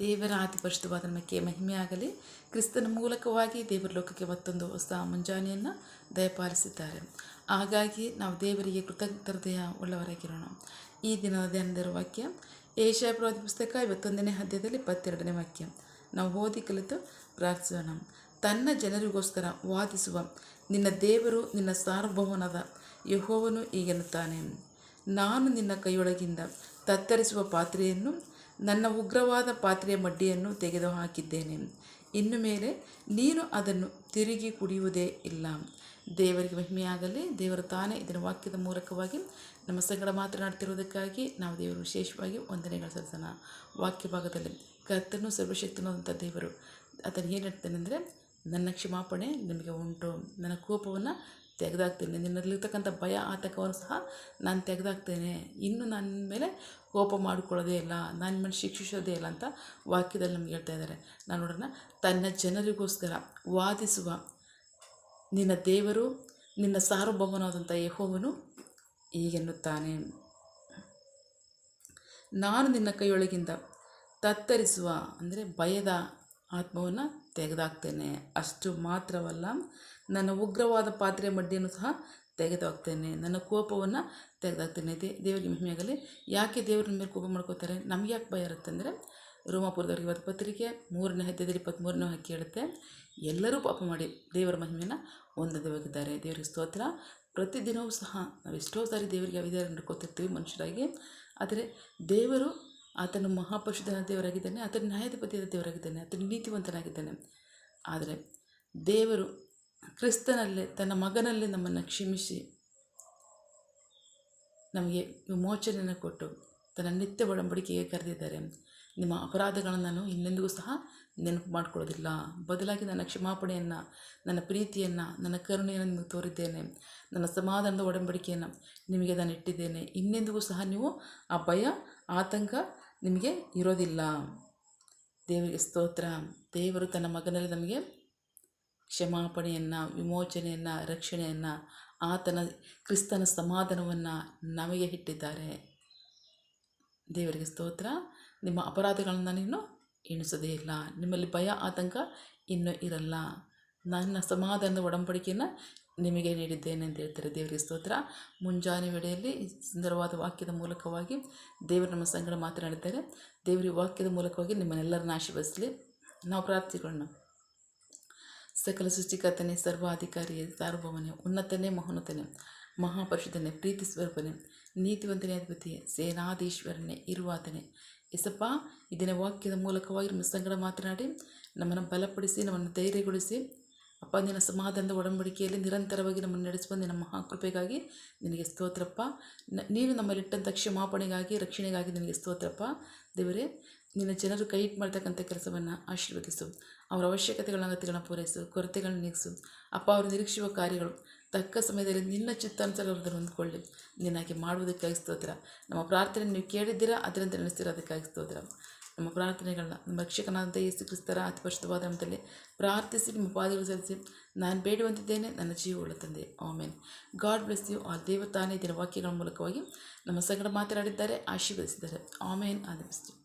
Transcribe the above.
ದೇವರ ಅತಿ ಪರಿಶುದ್ಧವಾದ ನಮಗೆ ಮಹಿಮೆಯಾಗಲಿ. ಕ್ರಿಸ್ತನ ಮೂಲಕವಾಗಿ ದೇವರ ಲೋಕಕ್ಕೆ ಮತ್ತೊಂದು ಹೊಸ ಮುಂಜಾನೆಯನ್ನು ದಯಪಾಲಿಸಿದ್ದಾರೆ. ಹಾಗಾಗಿ ನಾವು ದೇವರಿಗೆ ಕೃತಜ್ಞತೆಯ ಉಳ್ಳವರಾಗಿರೋಣ. ಈ ದಿನದ ಧ್ಯಾನದ ವಾಕ್ಯ ಯೆಶಾಯ ಪ್ರವಾದಿ ಪುಸ್ತಕ 51ನೇ ಅಧ್ಯಾಯದಲ್ಲಿ 22ನೇ ವಾಕ್ಯ. ನಾವು ಓದಿ ಕಲಿತು ಪ್ರಾರ್ಥಿಸೋಣ. ತನ್ನ ಜನರಿಗೋಸ್ಕರ ವಾದಿಸುವ ನಿನ್ನ ದೇವರು, ನಿನ್ನ ಸಾರ್ವಭೌಮನಾದ ಯೆಹೋವನು ಹೀಗೆನ್ನುತ್ತಾನೆ, ನಾನು ನಿನ್ನ ಕೈಯೊಳಗಿಂದ ತತ್ತರಿಸುವ ಪಾತ್ರೆಯನ್ನು, ನನ್ನ ಉಗ್ರವಾದ ಪಾತ್ರೆಯ ಮಡ್ಡಿಯನ್ನು ತೆಗೆದುಹಾಕಿದ್ದೇನೆ. ಇನ್ನು ಮೇಲೆ ನೀನು ಅದನ್ನು ತಿರುಗಿ ಕುಡಿಯುವುದೇ ಇಲ್ಲ. ದೇವರಿಗೆ ಮಹಿಮೆಯಾಗಲಿ. ದೇವರು ತಾನೇ ಇದರ ವಾಕ್ಯದ ಮೂಲಕವಾಗಿ ನಮ್ಮ ಸಂಗಡ ಮಾತನಾಡ್ತಿರೋದಕ್ಕಾಗಿ ನಾವು ದೇವರು ವಿಶೇಷವಾಗಿ ವಂದನೆಗಳು ಸಲ್ಲಿಸೋಣ. ವಾಕ್ಯ ಭಾಗದಲ್ಲಿ ಕರ್ತನು ಸರ್ವಶಕ್ತನಾದಂಥ ದೇವರು ಆತನು ಏನು ಹೇಳ್ತಾನೆ ಅಂದರೆ, ನನ್ನ ಕ್ಷಮಾಪಣೆ ನಿಮಗೆ ಉಂಟು, ನನ್ನ ಕೋಪವನ್ನು ತೆಗೆದಾಕ್ತೇನೆ, ನಿನ್ನಲ್ಲಿರ್ತಕ್ಕಂಥ ಭಯ ಆತಂಕವನ್ನು ಸಹ ನಾನು ತೆಗೆದಾಕ್ತೇನೆ, ಇನ್ನು ನನ್ನ ಮೇಲೆ ಕೋಪ ಮಾಡಿಕೊಳ್ಳೋದೇ ಇಲ್ಲ, ನಾನು ನಿಮ್ಮನ್ನು ಶಿಕ್ಷಿಸೋದೇ ಇಲ್ಲ ಅಂತ ವಾಕ್ಯದಲ್ಲಿ ನಮ್ಗೆ ಹೇಳ್ತಾ ಇದ್ದಾರೆ. ನಾನು ನೋಡೋಣ. ತನ್ನ ಜನರಿಗೋಸ್ಕರ ವಾದಿಸುವ ನಿನ್ನ ದೇವರು, ನಿನ್ನ ಸಾರ್ವಭೌಮನಾದಂಥ ಯೆಹೋವನು ಹೀಗೆನ್ನುತ್ತಾನೆ, ನಾನು ನಿನ್ನ ಕೈಯೊಳಗಿಂದ ತತ್ತರಿಸುವ ಅಂದರೆ ಭಯದ ಆತ್ಮವನ್ನು ತೆಗೆದಾಕ್ತೇನೆ. ಅಷ್ಟು ಮಾತ್ರವಲ್ಲ, ನನ್ನ ಉಗ್ರವಾದ ಪಾತ್ರೆಯ ಮಡ್ಡಿಯನ್ನು ಸಹ ತೆಗೆದುಹಾಕ್ತೇನೆ, ನನ್ನ ಕೋಪವನ್ನು ತೆಗೆದಾಕ್ತೇನೆ. ದೇವರಿಗೆ ಮಹಿಮೆಯಾಗಲಿ. ಯಾಕೆ ದೇವ್ರ ಮೇಲೆ ಕೋಪ ಮಾಡ್ಕೋತಾರೆ? ನಮ್ಗೆ ಯಾಕೆ ಭಯ ಇರುತ್ತೆ ಅಂದರೆ, ರೋಮಾಪುರದವರಿಗೆ ಇವತ್ತು ಪತ್ರಿಕೆ 3ನೇ ಅಧ್ಯಾಯದಲ್ಲಿ 23ನೇ ವಾಕ್ಯ ಹೇಳುತ್ತೆ, ಎಲ್ಲರೂ ಪಾಪ ಮಾಡಿ ದೇವರ ಮಹಿಮೆಯನ್ನು ಹೊಂದದೆ ಹೋಗಿದ್ದಾರೆ. ದೇವರಿಗೆ ಸ್ತೋತ್ರ. ಪ್ರತಿದಿನವೂ ಸಹ ನಾವು ಎಷ್ಟೋ ಸಾರಿ ದೇವರಿಗೆ ಅವಿಧಾರ ನಡ್ಕೋತಿರ್ತೀವಿ ಮನುಷ್ಯರಾಗಿ. ಆದರೆ ದೇವರು ಆತನು ಮಹಾಪರಿಶುದ್ಧನ ದೇವರಾಗಿದ್ದಾನೆ, ಆತನ ನ್ಯಾಯಾಧಿಪತಿಯಾದ ದೇವರಾಗಿದ್ದಾನೆ, ಆತನು ನೀತಿವಂತನಾಗಿದ್ದಾನೆ. ಆದರೆ ದೇವರು ಕ್ರಿಸ್ತನಲ್ಲೇ, ತನ್ನ ಮಗನಲ್ಲೇ ನಮ್ಮನ್ನು ಕ್ಷಮಿಸಿ ನಮಗೆ ವಿಮೋಚನೆಯನ್ನು ಕೊಟ್ಟು ತನ್ನ ನಿತ್ಯ ಒಡಂಬಡಿಕೆಗೆ ಕರೆದಿದ್ದಾರೆ. ನಿಮ್ಮ ಅಪರಾಧಗಳನ್ನು ನಾನು ಇನ್ನೆಂದಿಗೂ ಸಹ ನೆನಪು ಮಾಡಿಕೊಳ್ಳೋದಿಲ್ಲ, ಬದಲಾಗಿ ನನ್ನ ಕ್ಷಮಾಪಣೆಯನ್ನು, ನನ್ನ ಪ್ರೀತಿಯನ್ನು, ನನ್ನ ಕರುಣೆಯನ್ನು ನಿಮಗೆ ತೋರಿದ್ದೇನೆ, ನನ್ನ ಸಮಾಧಾನದ ಒಡಂಬಡಿಕೆಯನ್ನು ನಿಮಗೆ ನಾನು ಇಟ್ಟಿದ್ದೇನೆ. ಇನ್ನೆಂದಿಗೂ ಸಹ ನೀವು ಆ ಭಯ ಆತಂಕ ನಿಮಗೆ ಇರೋದಿಲ್ಲ. ದೇವರಿಗೆ ಸ್ತೋತ್ರ. ದೇವರು ತನ್ನ ಮಗನಲ್ಲಿ ನಮಗೆ ಕ್ಷಮಾಪಣೆಯನ್ನು, ವಿಮೋಚನೆಯನ್ನು, ರಕ್ಷಣೆಯನ್ನು, ಆತನ ಕ್ರಿಸ್ತನ ಸಮಾಧಾನವನ್ನು ನಮಗೆ ಇಟ್ಟಿದ್ದಾರೆ. ದೇವರಿಗೆ ಸ್ತೋತ್ರ. ನಿಮ್ಮ ಅಪರಾಧಗಳನ್ನು ನಾನಿನ್ನು ಎಣಿಸೋದೇ ಇಲ್ಲ, ನಿಮ್ಮಲ್ಲಿ ಭಯ ಆತಂಕ ಇನ್ನೂ ಇರಲ್ಲ, ನನ್ನ ಸಮಾಧಾನದ ಒಡಂಬಡಿಕೆಯನ್ನು ನಿಮಗೆ ನೀಡಿದ್ದೇನೆ ಅಂತ ಹೇಳ್ತಾರೆ. ದೇವರಿಗೆ ಸ್ತೋತ್ರ. ಮುಂಜಾನೆ ವೇಳೆಯಲ್ಲಿ ಸುಂದರವಾದ ವಾಕ್ಯದ ಮೂಲಕವಾಗಿ ದೇವರು ನಮ್ಮ ಸಂಗಡ ಮಾತನಾಡಿದ್ದಾರೆ. ದೇವರ ವಾಕ್ಯದ ಮೂಲಕವಾಗಿ ನಿಮ್ಮನ್ನೆಲ್ಲರನ್ನ ಆಶೀರ್ವದಿಸಲಿ. ನಾವು ಪ್ರಾರ್ಥಿಕೊಳ್ಳೋಣ. ಸಕಲ ಸೃಷ್ಟಿಕರ್ತನೇ, ಸರ್ವಾಧಿಕಾರಿಯೇ, ಸಾರ್ವಭೌಮನೇ, ಉನ್ನತನೇ, ಮಹೋನ್ನತನೇ, ಮಹಾಪರಿಶುದ್ಧನೇ, ಪ್ರೀತಿ ಸ್ವರೂಪನೇ, ನೀತಿವಂತನೇ, ಅಧಿಪತಿಯೇ, ಸೇನಾಧೀಶ್ವರನೇ, ಇರುವಾತನೇ, ಎಸಪ್ಪ, ಇದನ್ನ ವಾಕ್ಯದ ಮೂಲಕವಾಗಿ ನಿಮ್ಮ ಸಂಗಡ ಮಾತನಾಡಿ ನಮ್ಮನ್ನು ಬಲಪಡಿಸಿ, ನಮ್ಮನ್ನು ಧೈರ್ಯಗೊಳಿಸಿ ಅಪ್ಪ, ನಿನ್ನ ಸಮಾಧಾನದ ಒಡಂಬಡಿಕೆಯಲ್ಲಿ ನಿರಂತರವಾಗಿ ನಮ್ಮನ್ನು ನಡೆಸುವ ನಿನ್ನ ಮಹಾಕೃಪೆಗಾಗಿ ನಿನಗೆ ಸ್ತೋತ್ರಪ್ಪ. ನೀನು ನಮ್ಮಲ್ಲಿಟ್ಟಂಥ ಕ್ಷಮಾಪಣೆಗಾಗಿ, ರಕ್ಷಣೆಗಾಗಿ ನಿನಗೆ ಸ್ತೋತ್ರಪ್ಪ. ದೇವರೇ, ನಿನ್ನ ಜನರು ಕೈ ಇಟ್ಟು ಮಾಡ್ತಕ್ಕಂಥ ಕೆಲಸವನ್ನು ಆಶೀರ್ವದಿಸು, ಅವರ ಅವಶ್ಯಕತೆಗಳನ್ನ, ಅಗತ್ಯಗಳನ್ನ ಪೂರೈಸು, ಕೊರತೆಗಳನ್ನ ನೀಗಿಸು ಅಪ್ಪ. ಅವರು ನಿರೀಕ್ಷಿಸುವ ಕಾರ್ಯಗಳು ತಕ್ಕ ಸಮಯದಲ್ಲಿ ನಿನ್ನ ಚಿತ್ತಾನುಸಾರ ಅದನ್ನು ಹೊಂದ್ಕೊಳ್ಳಿ. ನಿನ್ನಾಗಿ ಮಾಡುವುದಕ್ಕಾಗಿ ಸ್ತೋತ್ರ. ನಮ್ಮ ಪ್ರಾರ್ಥನೆ ನೀವು ಕೇಳಿದ್ದೀರಾ, ಅದರಂತೆ ನಡೆಸ್ತಿರೋದಕ್ಕಾಗಿ ಸ್ತೋತ್ರ. ನಮ್ಮ ಪ್ರಾರ್ಥನೆಗಳನ್ನ ನಮ್ಮ ರಕ್ಷಕನಾದಂಥ ಯೇಸು ಕ್ರಿಸ್ತರ ಅತಿ ಪರಿಶುದ್ಧವಾದ ನಾಮದಲ್ಲಿ ಪ್ರಾರ್ಥಿಸಿ ನಿಮ್ಮ ಪಾದಗಳು ಸಲ್ಲಿಸಿ ನಾನು ಬೇಡುವಂತಿದ್ದೇನೆ, ನನ್ನ ಜೀವವುಳ್ಳ ತಂದೆ. Amen. God bless you all. ದೇವರು ತಾನೇ ಇದರ ವಾಕ್ಯಗಳ ಮೂಲಕವಾಗಿ ನಮ್ಮ ಸಂಗಡ ಮಾತನಾಡಿದ್ದಾರೆ, ಆಶೀರ್ವದಿಸಿದ್ದಾರೆ. ಆಮೆನ್. ಆನಂದಿಸ್ತೀವಿ.